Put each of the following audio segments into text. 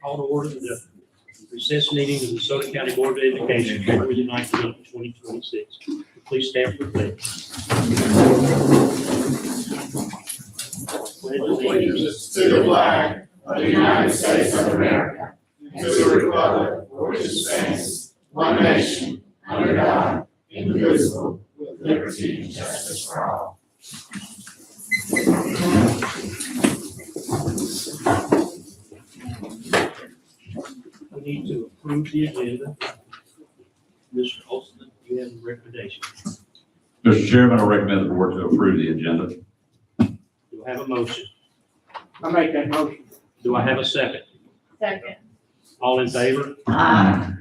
Call to order the recess meeting of the DeSoto County Board of Education, February 19th, 2026. Please stand for the pledge. Pledge Allegiance to the flag of the United States of America and to the republic for which it stands, one nation, under God, indivisible, with liberty and justice for all. We need to approve the agenda. Mr. Olson, do you have a recommendation? Mr. Chairman, I recommend the board to approve the agenda. Do I have a motion? I make that motion. Do I have a second? Second. All in favor? Aye.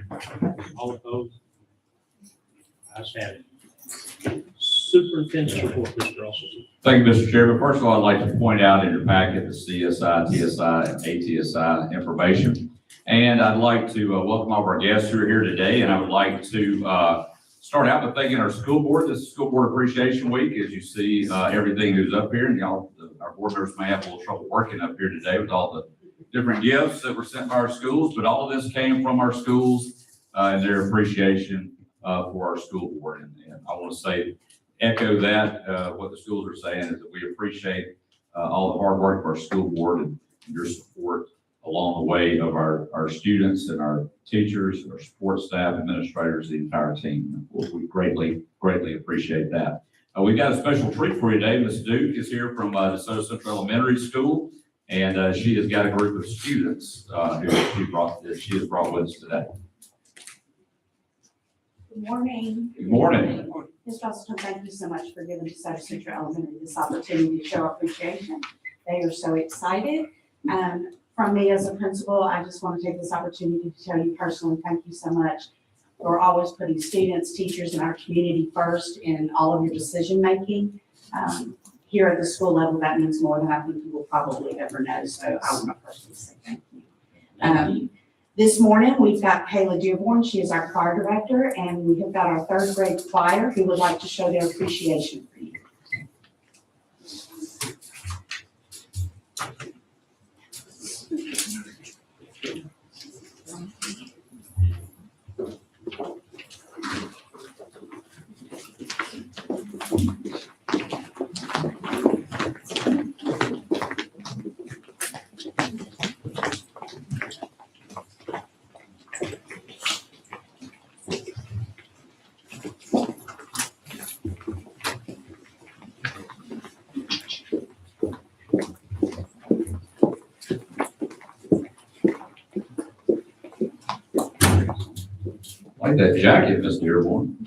All opposed? Ayes have it. Superintendent's report, Mr. Olson. Thank you, Mr. Chairman. First of all, I'd like to point out in your packet the CSI, TSI, and ATSI information. And I'd like to welcome all of our guests who are here today. And I would like to start out by thanking our school board. This is School Board Appreciation Week. As you see, everything who's up here, and y'all, our board members may have a little trouble working up here today with all the different gifts that were sent by our schools, but all of this came from our schools and their appreciation for our school board. And I want to say, echo that, what the schools are saying is that we appreciate all the hard work of our school board and your support along the way of our students and our teachers, our support staff, administrators, the entire team. We greatly appreciate that. We've got a special treat for you today. Ms. Duke is here from DeSoto Central Elementary School, and she has got a group of students who she has brought with us today. Good morning. Good morning. Mr. Austin, thank you so much for giving DeSoto Central Elementary this opportunity to show appreciation. They are so excited. From me as a principal, I just want to take this opportunity to tell you personally, thank you so much for always putting students, teachers, and our community first in all of your decision making. Here at the school level, that means more than I think you will probably ever know. So I want to personally say thank you. This morning, we've got Kayla Dearborn. She is our choir director, and we have got our third grade choir who would like to show their appreciation for you. I like that jacket, Ms. Dearborn.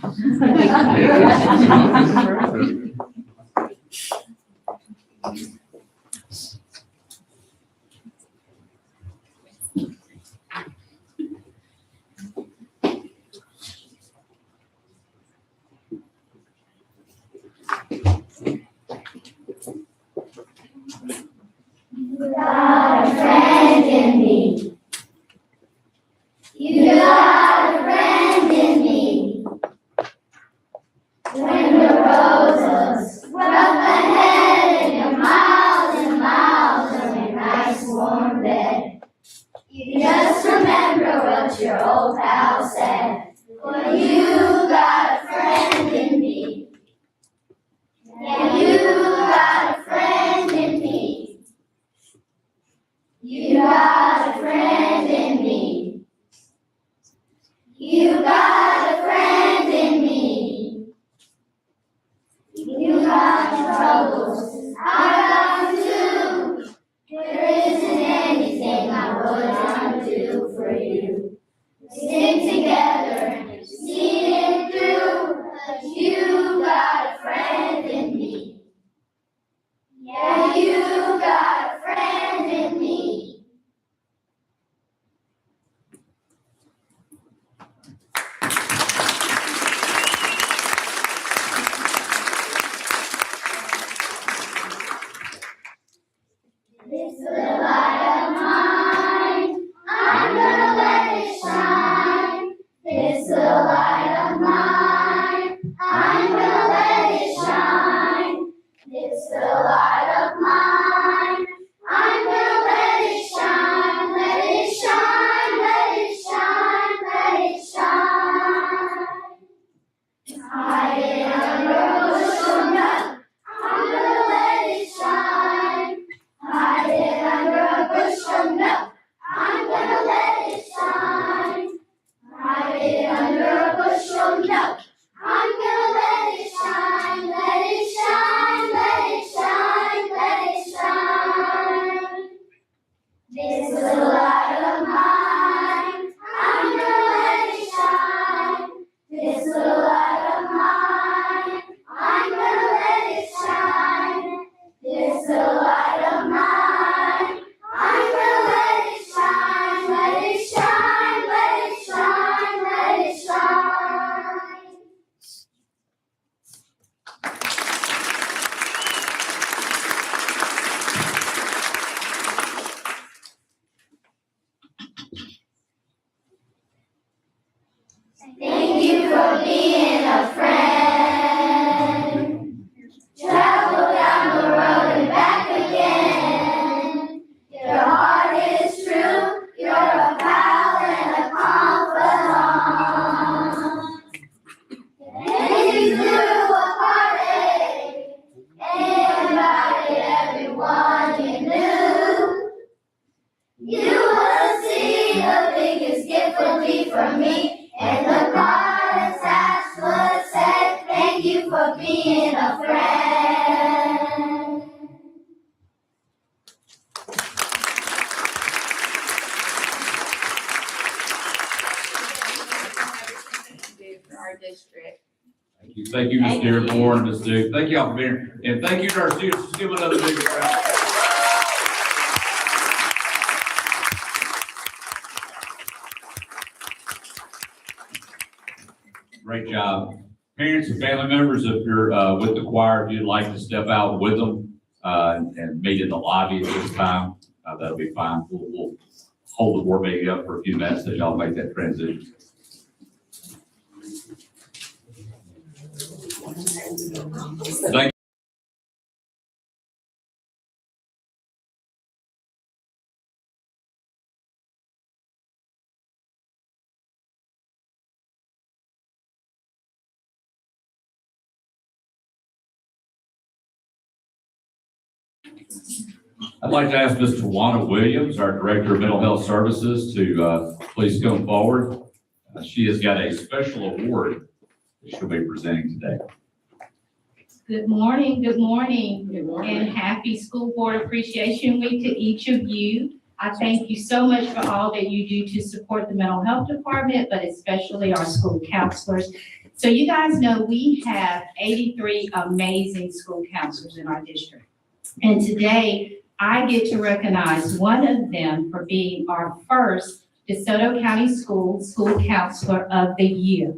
You got a friend in me. You got a friend in me. When the road looks rough ahead and you're miles from a nice warm bed, you just remember what your old pal said. For you got a friend in me. Hide it under a bushel, no. I'm gonna let it shine. Hide it under a bushel, no. I'm gonna let it shine. Hide it under a bushel, no. I'm gonna let it shine, let it shine, let it shine, let it shine. This little light of mine, I'm gonna let it shine. This little light of mine, I'm gonna let it shine. This little light of mine, I'm gonna let it shine, let it shine, let it shine, let it shine. Thank you for being a friend. Travel down the road and back again. Your heart is true, you're a pal and a confidant. And you through a heartache and invited everyone you knew. You will see the biggest gift would be from me. And the card attached would say, thank you for being a friend. For our district. Thank you, Ms. Dearborn, Ms. Duke. Thank y'all for being here. And thank you to our students. Let's give another big round. Great job. Parents and family members, if you're with the choir, if you'd like to step out with them and meet in the lobby at this time, that'll be fine. We'll hold the board meeting up for a few minutes as y'all make that transition. Thank I'd like to ask Ms. Tawana Williams, our Director of Mental Health Services, to please come forward. She has got a special award that she'll be presenting today. Good morning, and happy School Board Appreciation Week to each of you. I thank you so much for all that you do to support the mental health department, but especially our school counselors. So you guys know we have 83 amazing school counselors in our district. And today, I get to recognize one of them for being our first DeSoto County School Counselor of the Year.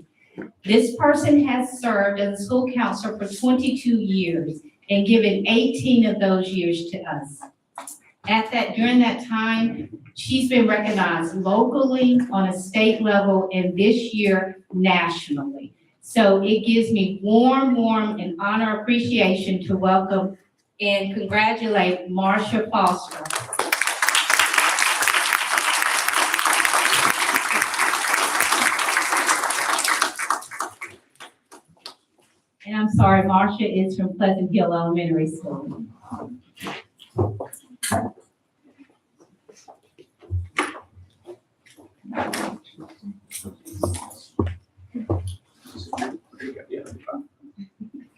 This person has served as a school counselor for 22 years and given 18 of those years to us. During that time, she's been recognized locally, on a state level, and this year nationally. So it gives me warm and honor appreciation to welcome and congratulate Marsha Foster. And I'm sorry, Marsha is from Pleasant Hill Elementary School.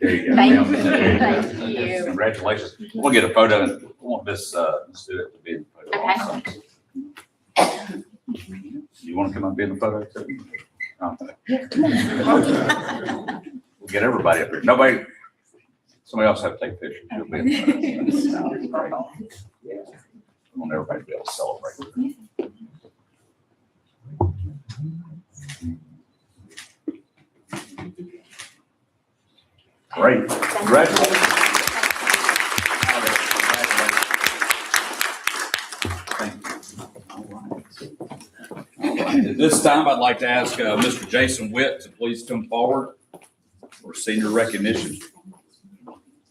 There you go. Thank you. There you go. Thank you. Congratulations. We'll get a photo and we want Miss Stewart to be in the photo. Okay. You want to come up and be in the photo too? Okay. We'll get everybody up here. Somebody else have to take pictures. You'll be in the photo. We want everybody to be able to celebrate. Great. Congratulations. Thank you. All right. At this time, I'd like to ask Mr. Jason Witt to please come forward for senior recognition.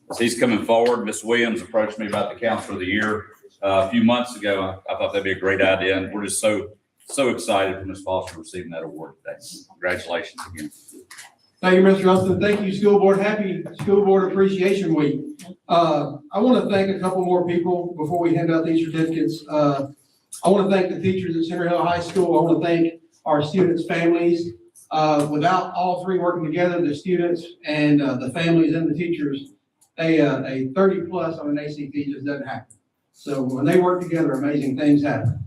As he's coming forward, Ms. Williams approached me about the Counselor of the Year a few months ago. I thought that'd be a great idea, and we're just so excited for Ms. Foster receiving that award today. Congratulations again. Thank you, Mr. Elston. Thank you, school board. Happy School Board Appreciation Week. I want to thank a couple more people before we hand out these certificates. I want to thank the teachers at Center Hill High School. I want to thank our students' families. Without all three working together, the students and the families and the teachers, a 30 plus on an ACT just doesn't happen. So when they work together, amazing things happen.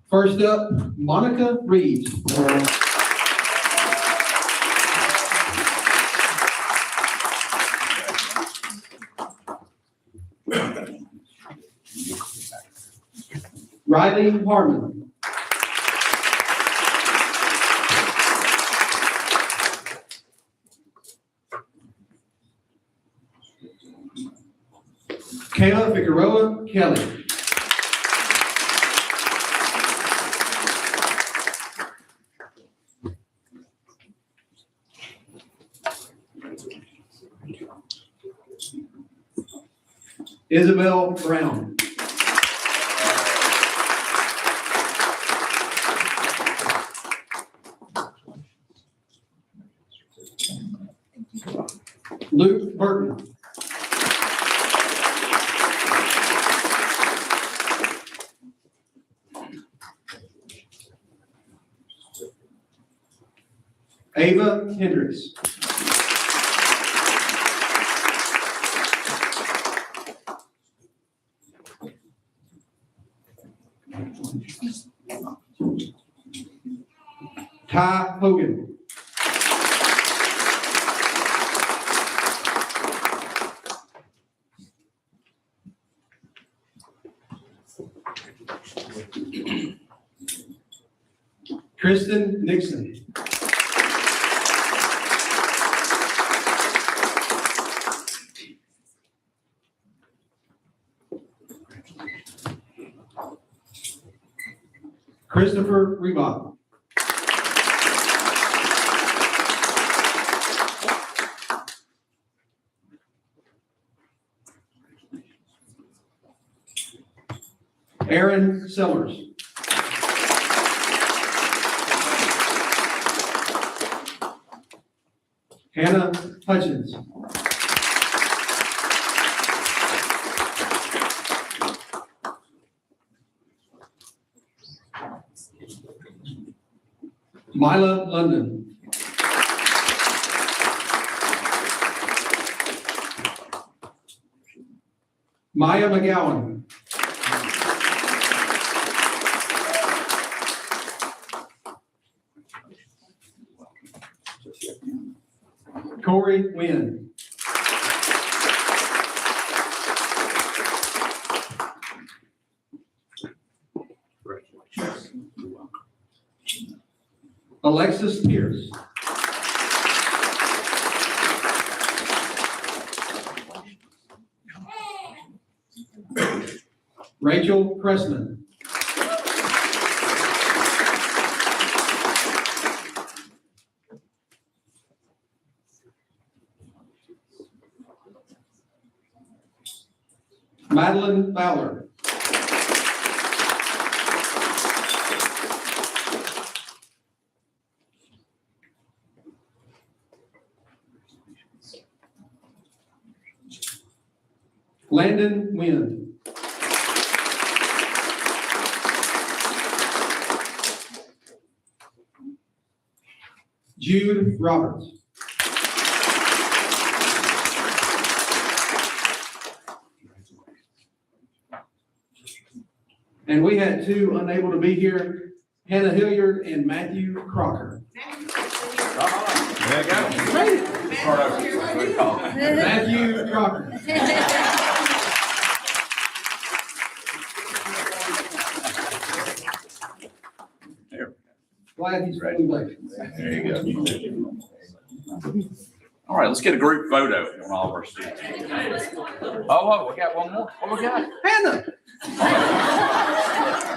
First up, Monica Reeves. Riley Harmon. Kayla Figueroa Kelly. Isabel Brown. Luke Burton. Ava Hendricks. Ty Hogan. Kristen Nixon. Christopher Reebok. Aaron Sellers. Hannah Hutchins. Mila London. Maya McGowan. Corey Wynn. Alexis Pierce. Rachel Pressman. Madeline Fowler. Landon Wynn. Jude Roberts. And we had two unable to be here, Hannah Hilliard and Matthew Crocker. There you go. Matthew Crocker. Glad he's ready. There you go. All right, let's get a group photo on all of our students. Oh, we got one more. What we got? Hannah.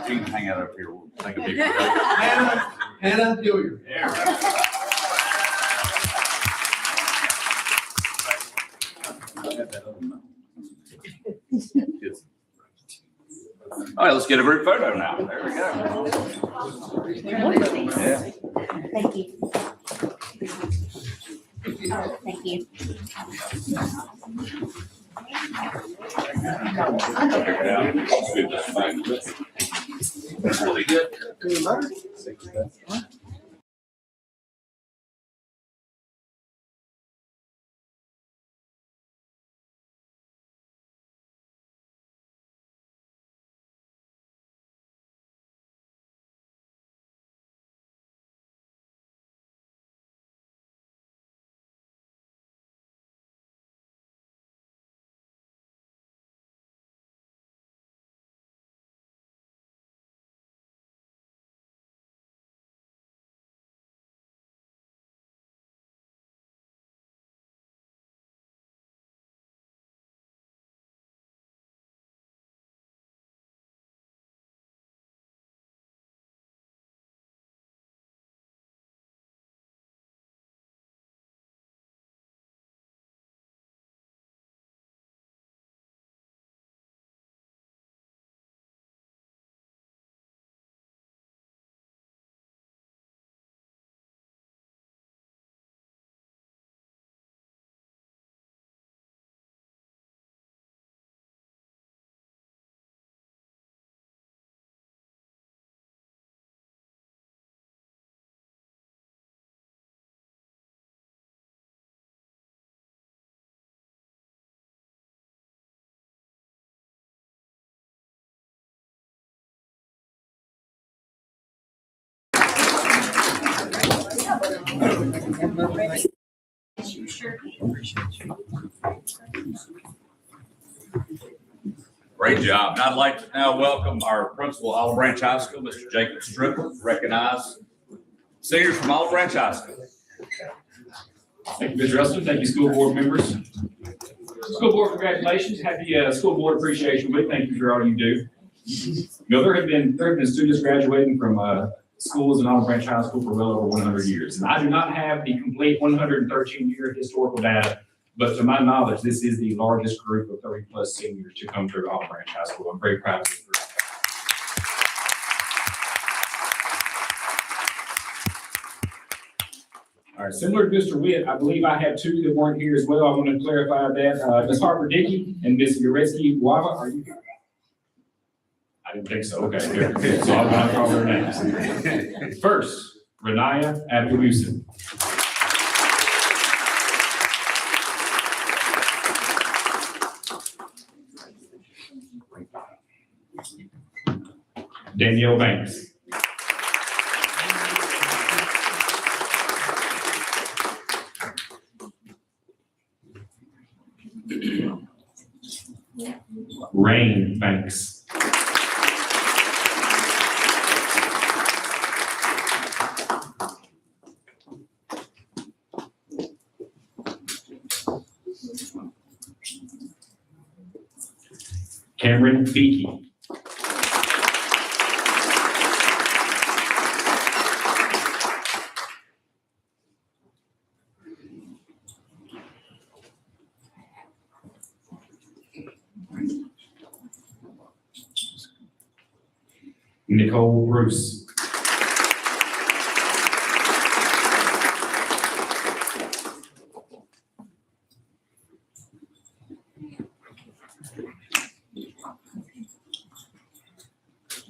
You can hang out up here. We'll take a picture. Hannah Hilliard. There we go. All right, let's get a group photo now. There we go. Yeah. Thank you. Oh, thank you. Great job. And I'd like to now welcome our principal, Olive Branch High School, Mr. Jacob Strickland, recognize seniors from Olive Branch High School. Thank you, Mr. Russell. Thank you, school board members. School board, congratulations. Happy School Board Appreciation Week. Thank you for all you do. You know, there have been students graduating from schools in Olive Branch High School for well over 100 years. And I do not have the complete 113-year historical data, but to my knowledge, this is the largest group of 30-plus seniors to come through Olive Branch High School. I'm very proud of this group. All right, similar to Mr. Witt, I believe I have two that weren't here as well. I want to clarify that. Ms. Harper Dickey and Ms. Uretsky Wava, are you here? I didn't think so. Okay, very good. So I'm going to call their names. First, Renaya Abdulusen. Danielle Banks. Rain Banks. Cameron Feeke. Nicole Bruce.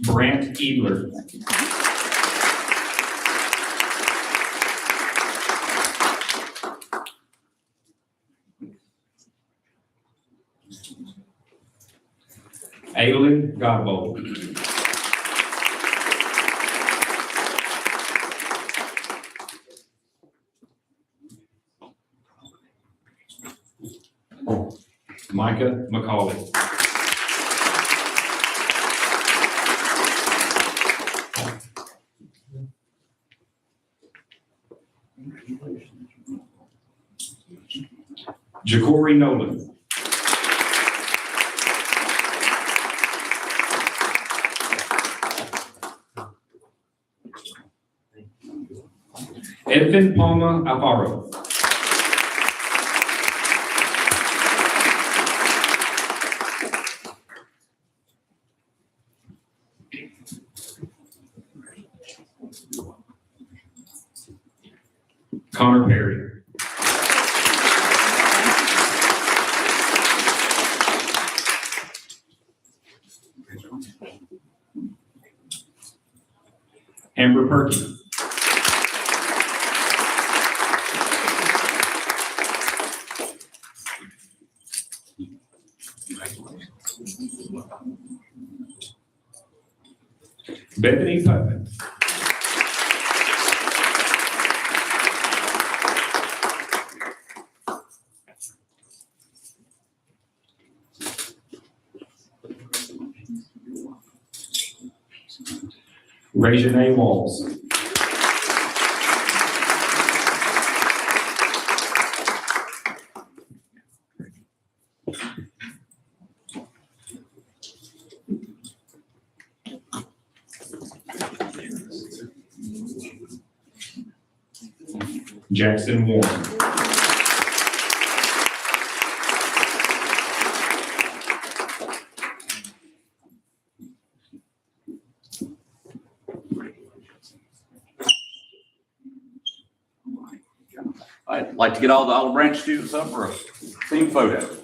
Brant Eagler. Aylin Godbold. Micah McCauley. Ja'Cory Nolan. Edvin Palma Alvaro. Connor Perry. Amber Perky. Bethany Putman. Reginae Walls. Jackson Warren. I'd like to get all the Olive Branch students up for a team photo.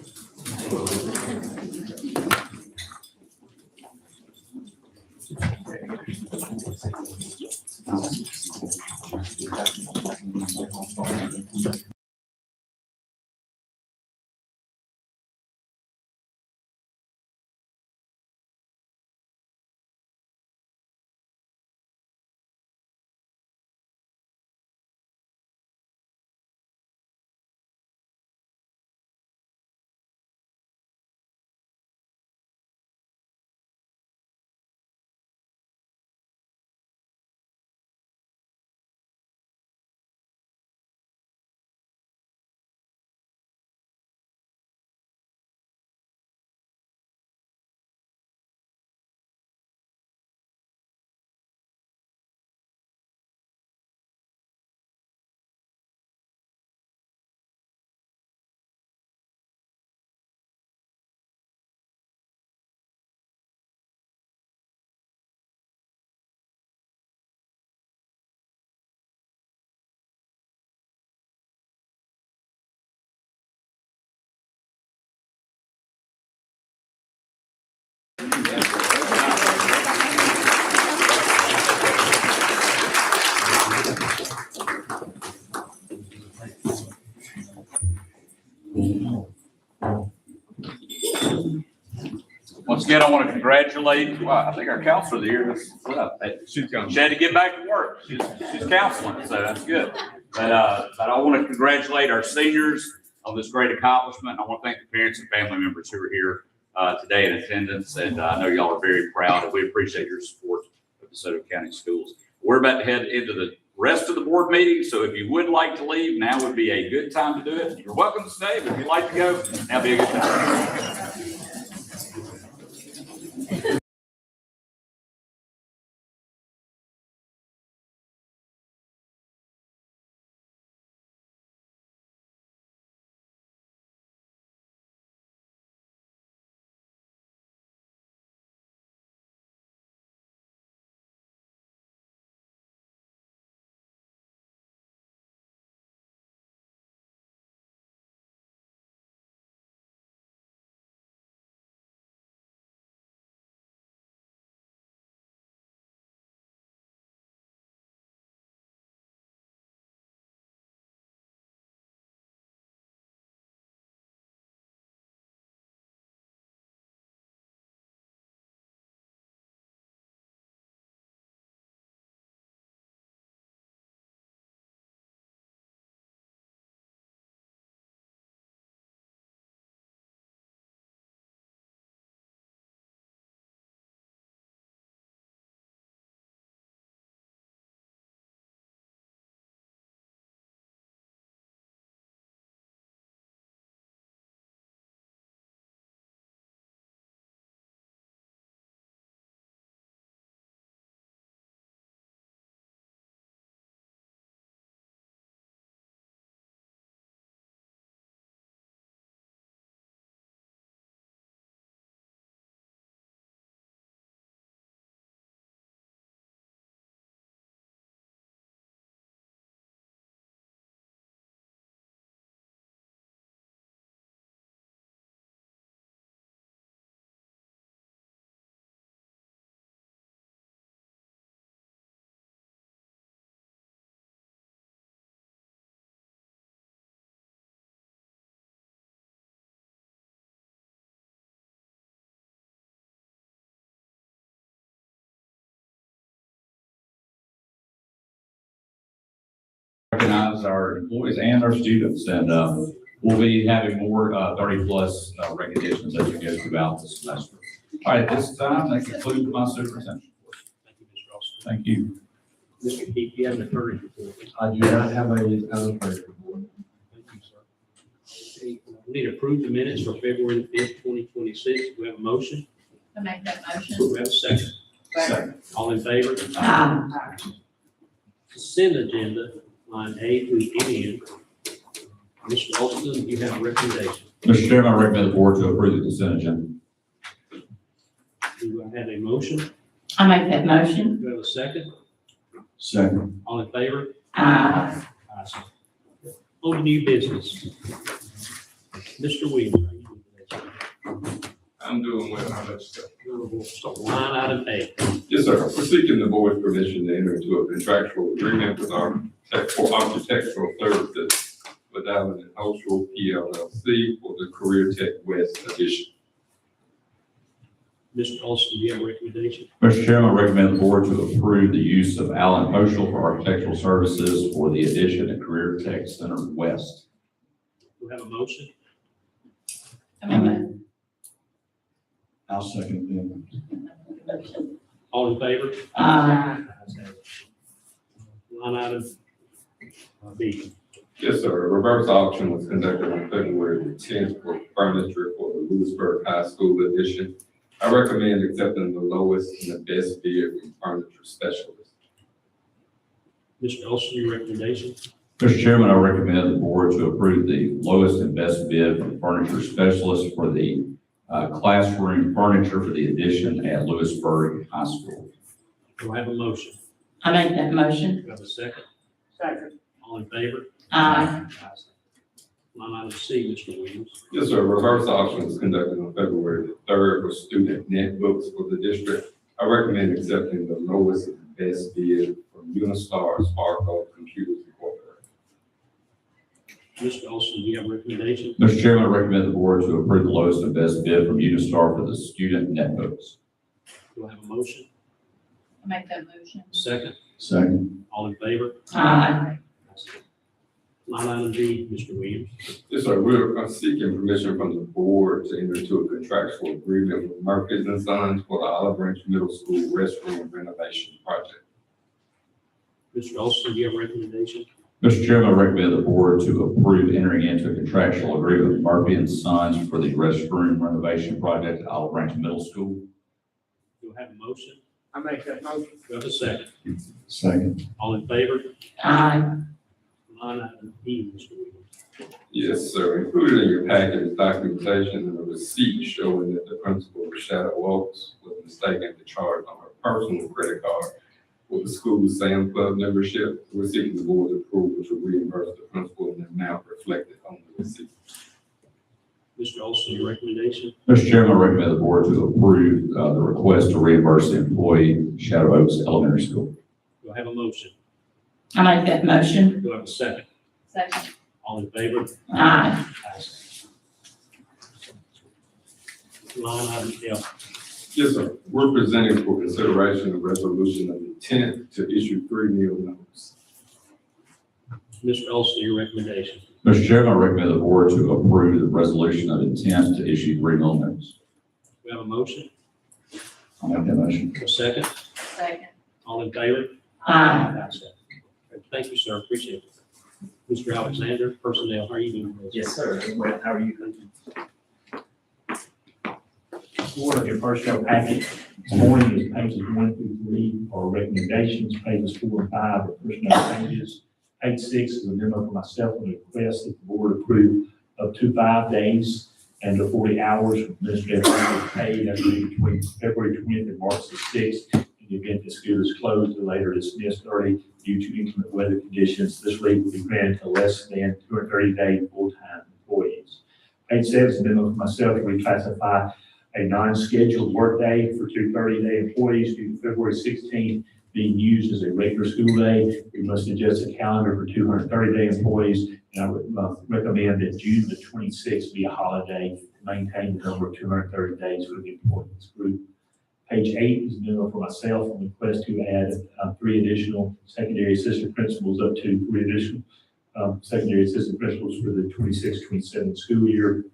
Once again, I want to congratulate, I think our counselor of the year is, she had to get back to work. She's counseling, so that's good. But I want to congratulate our seniors on this great accomplishment. I want to thank the parents and family members who are here today in attendance, and I know y'all are very proud, and we appreciate your support of DeSoto County Schools. We're about to head into the rest of the board meeting, so if you would like to leave, now would be a good time to do it. You're welcome to stay, but if you'd like to go, now would be a good time. recognize our employees and our students, and we'll be having more 30-plus recognitions as we go throughout the semester. All right, at this time, that concludes my superintendent. Thank you, Mr. Austin. Thank you. Mr. Keith, you have an attorney report. I do not have a report. Thank you, sir. Okay, we need to approve the minutes for February the 5th, 2026. Do we have a motion? I make that motion. Do we have a second? Second. All in favor? Consent agenda, line A through N. Mr. Austin, you have a recommendation. Mr. Chairman, I recommend the board to approve the consent agenda. Do I have a motion? I make that motion. Do I have a second? Second. All in favor? Aye. Ayes. On to new business. Mr. Williams. how you doing today, I'm doing well, how about yourself? sir? We'll start line item A. Yes, sir. We're seeking the board's permission to enter into a contractual agreement with our architectural services with Allen and Cultural PLLC for the Career Tech West addition. Mr. Austin, do you have a recommendation? Mr. Chairman, I recommend the board to approve the use of Allen Oshel for architectural services for the addition at Career Tech Center West. Do we have a motion? I make that I'll second All in favor? Aye. Ayes have it. Line item B. Yes, sir. A reverse auction was conducted on February the 10th for furniture for the Lewisburg High School addition. I recommend accepting the lowest and the best bid from furniture specialist. Mr. Austin, your recommendation? Mr. Chairman, I recommend the board to approve the lowest and best bid from furniture specialist for the classroom furniture for the addition at Lewisburg High School. Do I have a motion? I make that motion. Do I have a second? Second. All in favor? Aye. Ayes have it. Line item C, Mr. Williams. Yes, sir. A reverse auction was conducted on February the 3rd for student netbooks for the district. I recommend accepting the lowest and best bid from Unistar Sparkle Computers Incorporated. Mr. Austin, do you have a recommendation? Mr. Chairman, I recommend the board to approve the lowest and best bid from Unistar for the student netbooks. Do I have a motion? I make that motion. Second? Second. All in favor? Aye. Line item D, Mr. Williams. Yes, sir. We're seeking permission from the board to enter into a contractual agreement with Murphy's and Sons for the Olive Branch Middle School restroom renovation project. Mr. Austin, do you have a recommendation? Mr. Chairman, I recommend the board to approve entering into a contractual agreement with Murphy and Sons for the restroom renovation project at Olive Branch Middle School. Do I have a motion? I make that motion. Do I have a second? Second. All in favor? Aye. Line item E, Mr. Williams. Yes, sir. Included in your packet is documentation and a receipt showing that the principal, Rashada Waltz, was mistaken to charge on her personal credit card for the school's Sam Club membership. We're seeking the board's approval to reimburse the principal in the amount reflected on the receipt. Mr. Austin, your recommendation? Mr. Chairman, I recommend the board to approve the request to reimburse the employee Shadow Oaks Elementary School. Do I have a motion? I make that motion. Do I have a second? Second. All in favor? Aye. Line item F. Yes, sir. We're presenting for consideration a resolution of intent to issue 3 meal notes. Mr. Austin, your recommendation? Mr. Chairman, I recommend the board to approve the resolution of intent to issue 3 meal notes. Do we have a motion? I'll make that motion. A second? Second. All in favor? Aye. Thank you, sir. Appreciate it. Mr. Alexander, personnel, how are you doing? Yes, sir. Well, how are you? One of your personnel package this morning is pages 1 through 3 are recommendations, pages 4 and 5 are personnel changes. Page 6 is a memo for myself and a request that the board approve up to 5 days and the 40 hours of administrative leave paid between February 20th and March the 6th. In the event the school is closed or later dismissed early due to inclement weather conditions, this leave will be granted to less than 230-day full-time employees. Page 7 is a memo for myself to reclassify a non-scheduled workday for 230-day employees due to February 16th being used as a regular school day. We must adjust the calendar for 230-day employees, and I would recommend that June the 26th be a holiday to maintain the number of 230 days for the employees group. Page 8 is a memo for myself on the request to add 3 additional secondary assistant principals, up to 3 additional secondary assistant principals for the 26-27 school year.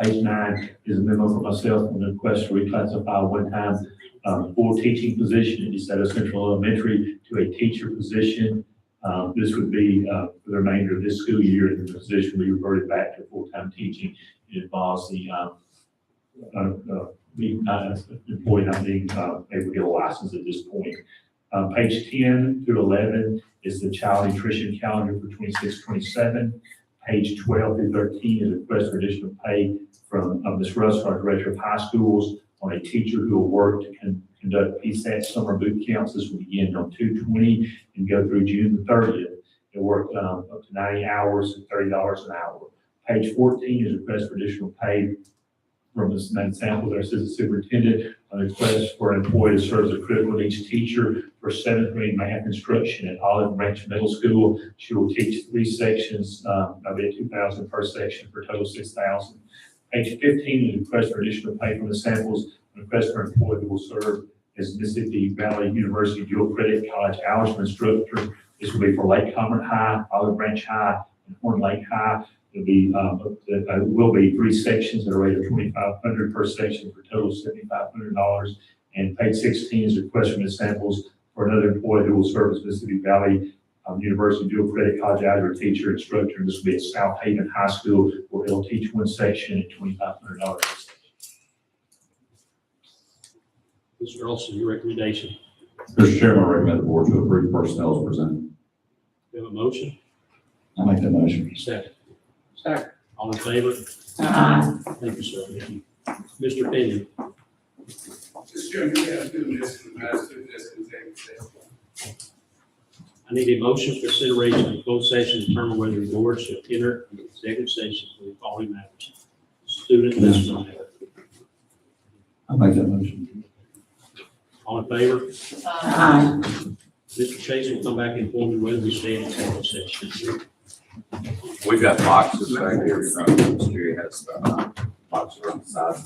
Page 9 is a memo for myself on the request to reclassify a one-time full teaching position at DeSoto Central Elementary to a teacher position. This would be for the remainder of this school year, and the position will be reverted back to full-time teaching. It involves the employee not being able to get a license at this point. Page 10 through 11 is the child nutrition calendar for 26-27. Page 12 through 13 is a request for additional pay from Ms. Russ, our Director of High Schools, on a teacher who will work to conduct PSAT summer boot camps. This will begin on 2/20 and go through June the 30th. They'll work up to 90 hours at $30 an hour. Page 14 is a request for additional pay from Ms. Samantha Samples, our Assistant Superintendent, on a request for an employee to serve as a critical needs teacher for 7th grade math instruction at Olive Branch Middle School. She will teach 3 sections, that'll be 2,000 per section for a total of 6,000. Page 15 is a request for additional pay from the Samples, a request for an employee who will serve as Mississippi Valley University dual credit college algebra instructor. This will be for Lake Comfort High, Olive Branch High, and Horn Lake High. It will be 3 sections at a rate of $2,500 per section for a total of $7,500. And page 16 is a request from Ms. Samples for another employee who will serve as Mississippi Valley University dual credit college algebra teacher instructor. This will be at South Haven High School, where he'll teach 1 section at $2,500 per section. Mr. Olson, your recommendation. Mr. Chairman, I recommend the board to approve personnel as presented. We have a motion. I'll make that motion. Second. Second. All in favor? Thank you, sir. Mr. Pinion. Mr. Chairman, we have 2 minutes to pass through this executive session. I need a motion for consideration in closed session to determine whether the board should enter the executive session for the following matters. Student discipline matter. I'll make that motion. All in favor? Mr. Chase will come back and inform you whether we stay in executive session. We've got boxes back here. Mr. has boxes on the side.